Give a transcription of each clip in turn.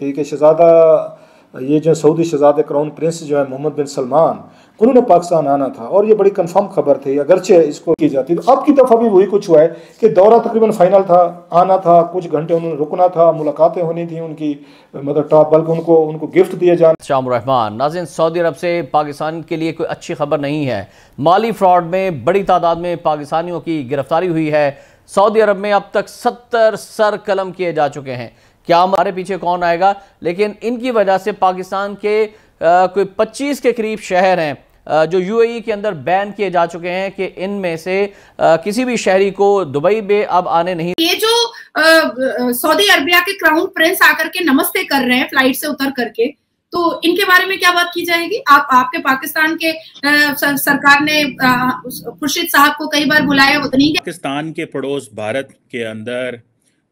कि शहजादा ये जो सऊदी शहजादे क्राउन प्रिंस जो है मोहम्मद बिन सलमान, उन्होंने पाकिस्तान आना था और ये बड़ी कंफर्म खबर थी, अगरचे इसको की जाती। तो अब की दफ़ा भी वही कुछ हुआ है कि दौरा तकरीबन फाइनल था, आना था, कुछ घंटे उन्होंने रुकना था, मुलाकातें होनी थी उनकी, मतलब टॉप, बल्कि उनको गिफ्ट दिए जाने। शाम रहमान नाज़रीन, सऊदी अरब से पाकिस्तान के लिए कोई अच्छी खबर नहीं है। माली फ्रॉड में बड़ी तादाद में पाकिस्तानियों की गिरफ्तारी हुई है। सऊदी अरब में अब तक 70 सर कलम किए जा चुके हैं। क्या हमारे पीछे कौन आएगा, लेकिन इनकी वजह से पाकिस्तान के कोई 25 के करीब शहर हैं जो यूएई के अंदर बैन किए जा चुके हैं कि इनमें से किसी भी शहरी को दुबई में अब आने नहीं। ये जो सऊदी अरबिया के क्राउन प्रिंस आकर के नमस्ते कर रहे हैं फ्लाइट से उतर करके, तो इनके बारे में क्या बात की जाएगी? आपके पाकिस्तान के सरकार ने खुर्शीद साहब को कई बार बुलाया, वो तो नहीं। पाकिस्तान के पड़ोस भारत के अंदर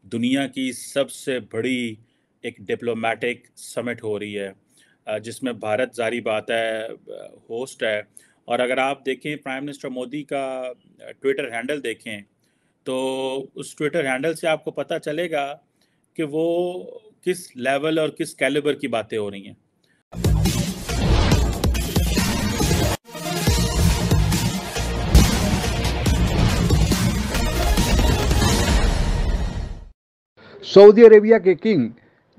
दुनिया की सबसे बड़ी एक डिप्लोमेटिक समिट हो रही है जिसमें भारत जारी बात है होस्ट है। और अगर आप देखें प्राइम मिनिस्टर मोदी का ट्विटर हैंडल देखें तो उस ट्विटर हैंडल से आपको पता चलेगा कि वो किस लेवल और किस कैलिबर की बातें हो रही हैं। सऊदी अरेबिया के किंग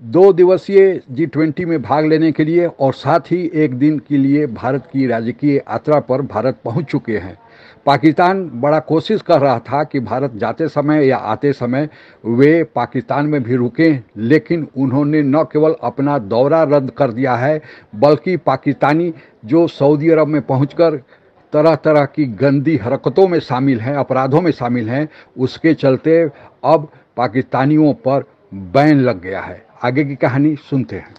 2 दिवसीय G20 में भाग लेने के लिए और साथ ही एक दिन के लिए भारत की राजकीय यात्रा पर भारत पहुंच चुके हैं। पाकिस्तान बड़ा कोशिश कर रहा था कि भारत जाते समय या आते समय वे पाकिस्तान में भी रुकें, लेकिन उन्होंने न केवल अपना दौरा रद्द कर दिया है, बल्कि पाकिस्तानी जो सऊदी अरब में पहुंचकर तरह तरह की गंदी हरकतों में शामिल हैं, अपराधों में शामिल हैं, उसके चलते अब पाकिस्तानियों पर बैन लग गया है। आगे की कहानी सुनते हैं।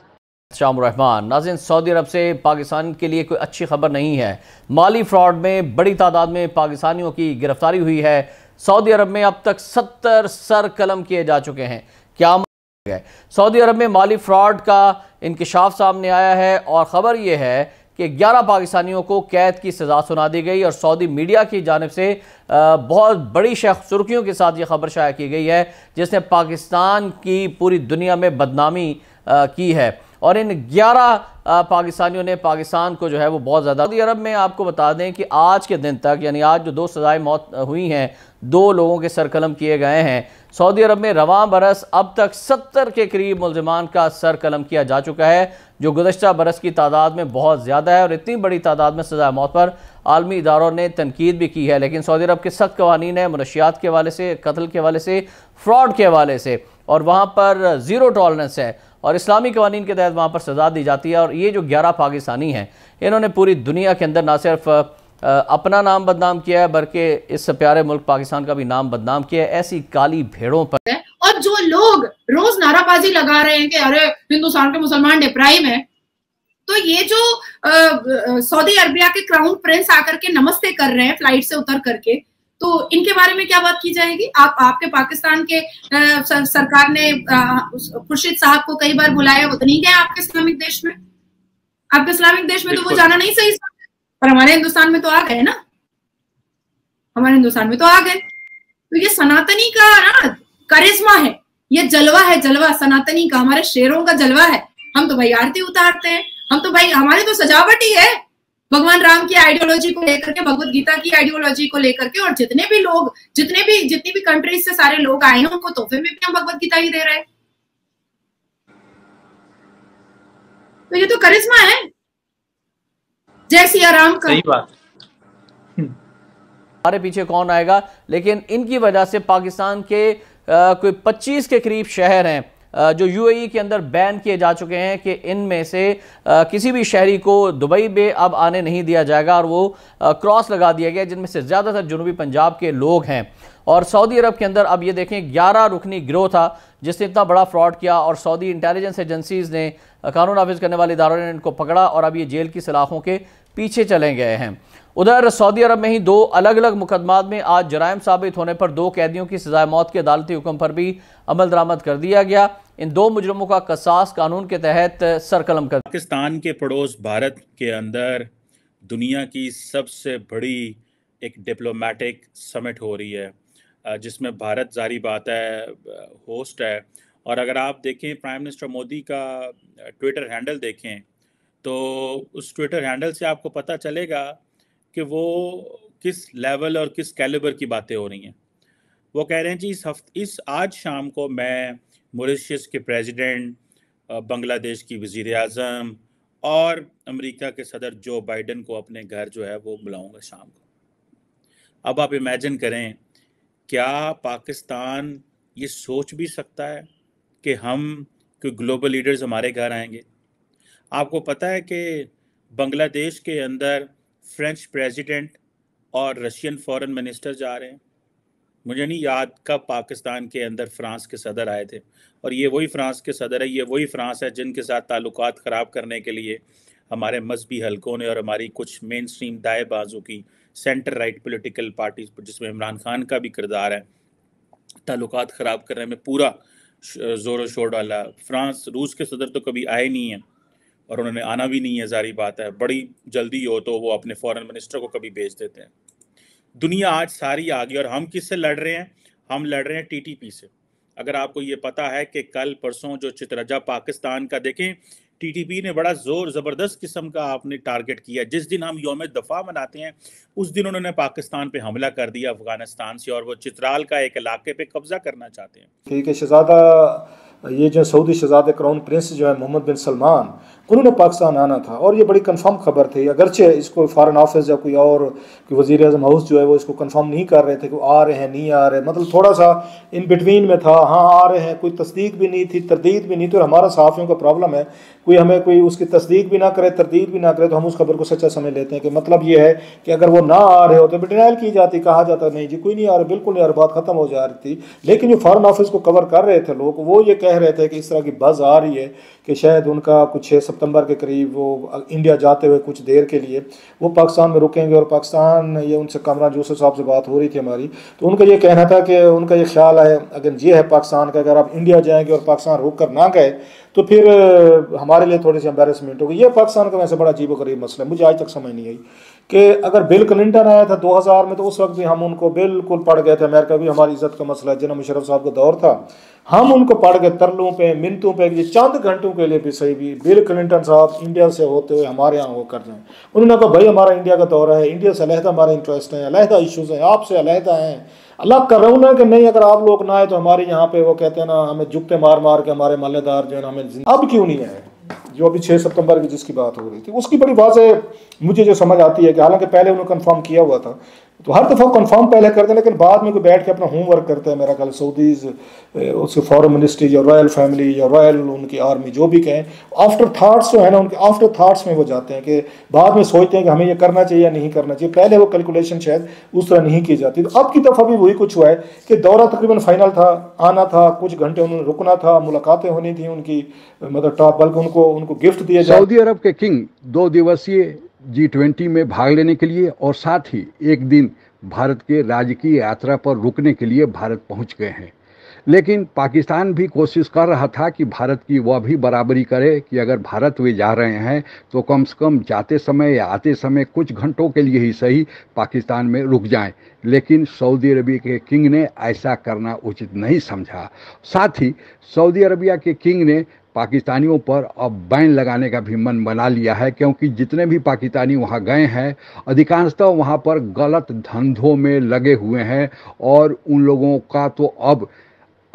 शाम रहमान नाज़रीन, सऊदी अरब से पाकिस्तान के लिए कोई अच्छी खबर नहीं है। माली फ्रॉड में बड़ी तादाद में पाकिस्तानियों की गिरफ्तारी हुई है। सऊदी अरब में अब तक 70 सर कलम किए जा चुके हैं। क्या सऊदी अरब में माली फ्रॉड का इंकिशाफ सामने आया है और ख़बर यह है कि 11 पाकिस्तानियों को कैद की सज़ा सुना दी गई और सऊदी मीडिया की जानिब से बहुत बड़ी सुर्खियों के साथ ये खबर शाया की गई है, जिसने पाकिस्तान की पूरी दुनिया में बदनामी की है। और इन 11 पाकिस्तानियों ने पाकिस्तान को जो है वो बहुत ज़्यादा। सऊदी अरब में आपको बता दें कि आज के दिन तक, यानी आज जो 2 सज़ाएं मौत हुई हैं, 2 लोगों के सरकलम किए गए हैं। सऊदी अरब में रवां बरस अब तक 70 के करीब मुल्ज़िमान का सर कलम किया जा चुका है, जो गुज़श्ता बरस की तादाद में बहुत ज़्यादा है। और इतनी बड़ी तादाद में सज़ा मौत पर आलमी इदारों ने तनकीद भी की है, लेकिन सऊदी अरब के सख्त कवानीन है मनशियात के हवाले से, कत्ल के हवाले से, फ्रॉड के हवाले से, और वहाँ पर ज़ीरो टॉलरेंस है और इस्लामी कवानीन के तहत वहाँ पर सज़ा दी जाती है। और ये जो 11 पाकिस्तानी हैं, इन्होंने पूरी दुनिया के अंदर ना सिर्फ अपना नाम बदनाम किया है, बल्कि इस प्यारे मुल्क पाकिस्तान का भी नाम बदनाम किया है ऐसी काली भेड़ों पर। और जो लोग रोज नाराबाजी लगा रहे हैं कि अरे हिंदुस्तान के मुसलमान डिप्राइव हैं, तो ये जो सऊदी अरबिया के क्राउन प्रिंस आकर के नमस्ते कर रहे हैं फ्लाइट से उतर करके, तो इनके बारे में क्या बात की जाएगी? आपके पाकिस्तान के सरकार ने खुर्शीद साहब को कई बार बुलाया, वो तो नहीं गए आपके इस्लामिक देश में। आपके इस्लामिक देश में तो वो जाना नहीं सही, पर हमारे हिंदुस्तान में तो आ गए ना, हमारे हिंदुस्तान में तो आ गए। तो ये सनातनी का ना करिश्मा है, ये जलवा है, जलवा सनातनी का, हमारे शेरों का जलवा है। हम तो भाई आरती उतारते हैं, हम तो भाई, हमारी तो सजावट ही है भगवान राम की आइडियोलॉजी को लेकर के, भगवत गीता की आइडियोलॉजी को लेकर के। और जितने भी लोग, जितनी भी कंट्रीज से सारे लोग आए हैं, उनको तोहफे में भी हम भगवत गीता ही दे रहे हैं। तो ये तो करिश्मा है जय सिया राम का। सही बात। हमारे पीछे कौन आएगा, लेकिन इनकी वजह से पाकिस्तान के कोई 25 के करीब शहर हैं जो यूएई के अंदर बैन किए जा चुके हैं कि इनमें से किसी भी शहरी को दुबई में अब आने नहीं दिया जाएगा। और वो क्रॉस लगा दिया गया, जिनमें से ज़्यादातर जनूबी पंजाब के लोग हैं। और सऊदी अरब के अंदर अब ये देखें 11 रुकनी गिरोह था जिसने इतना बड़ा फ्रॉड किया, और सऊदी इंटेलिजेंस एजेंसीज ने, कानून नाफिज करने वाले इदारों ने इनको पकड़ा और अब ये जेल की सलाखों के पीछे चले गए हैं। उधर सऊदी अरब में ही 2 अलग अलग मुकदमात में आज जराइम साबित होने पर 2 कैदियों की सजाए मौत के अदालती हुक्म पर भी अमल दरामद कर दिया गया। इन 2 मुजरमों का कसास कानून के तहत सरकलम कर। पाकिस्तान के पड़ोस भारत के अंदर दुनिया की सबसे बड़ी एक डिप्लोमेटिक समिट हो रही है जिसमें भारत जारी बात है होस्ट है। और अगर आप देखें प्राइम मिनिस्टर मोदी का ट्विटर हैंडल देखें तो उस ट्विटर हैंडल से आपको पता चलेगा कि वो किस लेवल और किस कैलिबर की बातें हो रही हैं। वो कह रहे हैं जी इस आज शाम को मैं मॉरिशस के प्रेसिडेंट, बांग्लादेश की वज़ीर आज़म और अमेरिका के सदर जो बाइडन को अपने घर जो है वो बुलाऊंगा शाम को। अब आप इमेजिन करें, क्या पाकिस्तान ये सोच भी सकता है कि कोई ग्लोबल लीडर्स हमारे घर आएंगे? आपको पता है कि बांग्लादेश के अंदर फ्रेंच प्रेसिडेंट और रशियन फॉरेन मिनिस्टर जा रहे हैं। मुझे नहीं याद कब पाकिस्तान के अंदर फ्रांस के सदर आए थे, और ये वही फ्रांस के सदर है, ये वही फ्रांस है जिनके साथ ताल्लुकात ख़राब करने के लिए हमारे मजहबी हलकों ने और हमारी कुछ मेन स्ट्रीम दाएं बाजू की सेंटर राइट पॉलिटिकल पार्टीज जिसमें इमरान खान का भी किरदार है, ताल्लुकात ख़राब करने में पूरा ज़ोर शोर डाला। रूस के सदर तो कभी आए नहीं हैं और उन्होंने आना भी नहीं है, जारी बात है, बड़ी जल्दी हो तो वो अपने फॉरेन मिनिस्टर को कभी भेज देते हैं। दुनिया आज सारी आ गई और हम किससे लड़ रहे हैं? हम लड़ रहे हैं टीटीपी से। अगर आपको ये पता है कि कल परसों जो चितरजा पाकिस्तान का, देखें टीटीपी ने बड़ा ज़बरदस्त किस्म का आपने टारगेट किया। जिस दिन हम यौम दफ़ा मनाते हैं उस दिन उन्होंने पाकिस्तान पे हमला कर दिया अफगानिस्तान से, और वो चित्राल का एक इलाके पे कब्जा करना चाहते हैं। ठीक है, शहजादा ये जो सऊदी शहजादे क्राउन प्रिंस जो है मोहम्मद बिन सलमान, उन्होंने पाकिस्तान आना था और ये बड़ी कंफर्म खबर थी। अगरचे इसको फॉरेन ऑफिस या कोई वज़ीर आज़म हाउस जो है वो इसको कंफर्म नहीं कर रहे थे कि आ रहे हैं नहीं आ रहे, मतलब थोड़ा सा इन बिटवीन में था। हाँ आ रहे हैं, कोई तस्दीक भी नहीं थी, तरदीद भी नहीं थी। और हमारा सहाफ़ियों का प्रॉब्लम है, कोई उसकी तस्दीक भी ना करे, तरदीद भी ना करे, तो हम उस खबर को सच्चा समझ लेते हैं कि मतलब ये है कि अगर वो ना आ रहे हो तो डिनाइल की जाती, कहा जाता नहीं जी कोई नहीं आ रहा, बिल्कुल नहीं आ रहा, बात खत्म हो जा रही थी। लेकिन जो फॉरेन ऑफिस को कवर कर रहे थे लोग, वो ये कह रहे थे कि इस तरह की बज़ आ रही है कि शायद उनका कुछ 6 सितंबर के करीब वो इंडिया जाते हुए कुछ देर के लिए वो पाकिस्तान में रुकेंगे। और पाकिस्तान, ये उनसे कामरान यूसुफ साहब से बात हो रही थी हमारी, तो उनका ये कहना था कि उनका ये ख्याल है, अगर ये है पाकिस्तान का, अगर आप इंडिया जाएंगे और पाकिस्तान रुक कर ना गए तो फिर हमारे लिए थोड़ी सी एम्बेरसमेंट होगी। ये पाकिस्तान का वैसे बड़ा अजीब-ओ-गरीब मसला है, मुझे आज तक समझ नहीं आई कि अगर बिल क्लिंटन आया था 2000 में तो उस वक्त भी हम उनको बिल्कुल पड़ गए थे। अमेरिका भी हमारी इज्जत का मसला है, जिन्ना मुशर्रफ साहब का दौर था, हम उनको पड़ गए तरलों पे, मिनतों पे, ये चंद घंटों के लिए भी सही भी बिल क्लिंटन साहब इंडिया से होते हुए हमारे यहाँ होकर जाएँ। उन्होंने कहा भाई हमारा इंडिया का दौरा है, इंडिया से अलहदा हमारे इंटरेस्ट हैं, अलहदा इशूज़ हैं, आपसे अलहदा हैं, अलग कर रहा हूँ ना कि नहीं, अगर आप लोग ना आए तो हमारे यहाँ पे वो कहते हैं ना, हमें जुगते मार मार के हमारे मालेदार जो है ना हमें। अब क्यों नहीं आए? जो अभी 6 सितंबर की जिसकी बात हो रही थी उसकी बड़ी वाज़ेह मुझे जो समझ आती है कि हालांकि पहले उन्होंने कंफर्म किया हुआ था, तो हर दफ़ा कंफर्म पहले करते हैं लेकिन बाद में कोई बैठ के अपना होमवर्क करता है। मेरा ख्याल सऊदीज़ उसके फॉरेन मिनिस्ट्री या रॉयल फैमिली या रॉयल उनकी आर्मी जो भी कहें, आफ्टर थाट्स जो है ना, उनके आफ्टर थाट्स में वो जाते हैं कि बाद में सोचते हैं कि हमें ये करना चाहिए या नहीं करना चाहिए। पहले वो कैलकुलेशन शायद उस तरह नहीं की जाती। तो अब की दफ़ा भी वही कुछ हुआ है कि दौरा तकरीबन फाइनल था, आना था, कुछ घंटे उन्होंने रुकना था, मुलाकातें होनी थी उनकी, मतलब टॉप, बल्कि उनको गिफ्ट दिया जाए। सऊदी अरब के किंग 2 दिवसीय G20 में भाग लेने के लिए और साथ ही एक दिन भारत के राजकीय यात्रा पर रुकने के लिए भारत पहुंच गए हैं। लेकिन पाकिस्तान भी कोशिश कर रहा था कि भारत की वह भी बराबरी करे कि अगर भारत वे जा रहे हैं तो कम से कम जाते समय या आते समय कुछ घंटों के लिए ही सही पाकिस्तान में रुक जाएं। लेकिन सऊदी अरबिया के किंग ने ऐसा करना उचित नहीं समझा। साथ ही सऊदी अरबिया के किंग ने पाकिस्तानियों पर अब बैन लगाने का भी मन बना लिया है, क्योंकि जितने भी पाकिस्तानी वहाँ गए हैं अधिकांशतः वहाँ पर गलत धंधों में लगे हुए हैं और उन लोगों का तो अब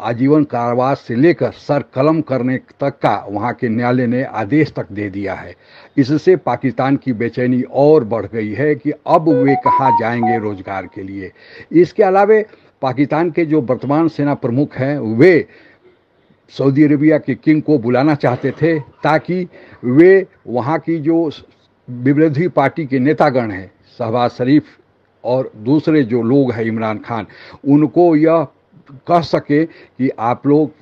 आजीवन कारावास से लेकर सर कलम करने तक का वहाँ के न्यायालय ने आदेश तक दे दिया है। इससे पाकिस्तान की बेचैनी और बढ़ गई है कि अब वे कहाँ जाएंगे रोजगार के लिए। इसके अलावा पाकिस्तान के जो वर्तमान सेना प्रमुख हैं वे सऊदी अरेबिया के किंग को बुलाना चाहते थे ताकि वे वहाँ की जो विरोधी पार्टी के नेतागण हैं, शहबाज शरीफ और दूसरे जो लोग हैं इमरान खान, उनको यह कह सके कि आप लोग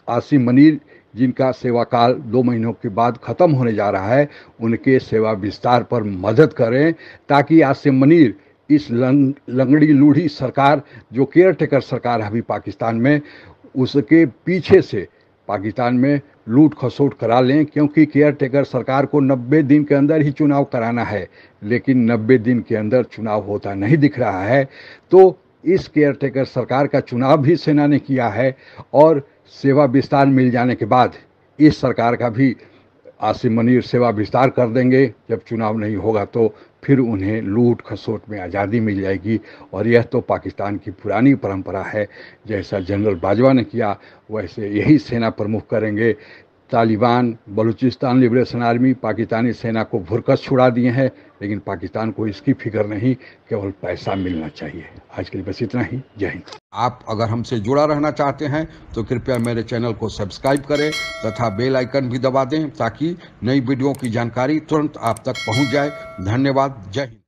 आसिम मनीर जिनका सेवा काल 2 महीनों के बाद ख़त्म होने जा रहा है, उनके सेवा विस्तार पर मदद करें, ताकि आसिम मनीर इस लंगड़ी लूढ़ी सरकार जो केयर टेकर सरकार है अभी पाकिस्तान में, उसके पीछे से पाकिस्तान में लूट खसोट करा लें। क्योंकि केयर टेकर सरकार को 90 दिन के अंदर ही चुनाव कराना है, लेकिन 90 दिन के अंदर चुनाव होता नहीं दिख रहा है। तो इस केयर टेकर सरकार का चुनाव भी सेना ने किया है और सेवा विस्तार मिल जाने के बाद इस सरकार का भी आसिम मुनीर सेवा विस्तार कर देंगे। जब चुनाव नहीं होगा तो फिर उन्हें लूट खसोट में आज़ादी मिल जाएगी। और यह तो पाकिस्तान की पुरानी परंपरा है, जैसा जनरल बाजवा ने किया वैसे यही सेना प्रमुख करेंगे। तालिबान, बलूचिस्तान लिबरेशन आर्मी पाकिस्तानी सेना को भुरकस छुड़ा दिए हैं, लेकिन पाकिस्तान को इसकी फिक्र नहीं, केवल पैसा मिलना चाहिए। आज के लिए बस इतना ही। जय हिंद। आप अगर हमसे जुड़ा रहना चाहते हैं तो कृपया मेरे चैनल को सब्सक्राइब करें तथा बेल आइकन भी दबा दें ताकि नई वीडियो की जानकारी तुरंत आप तक पहुंच जाए। धन्यवाद। जय हिंद।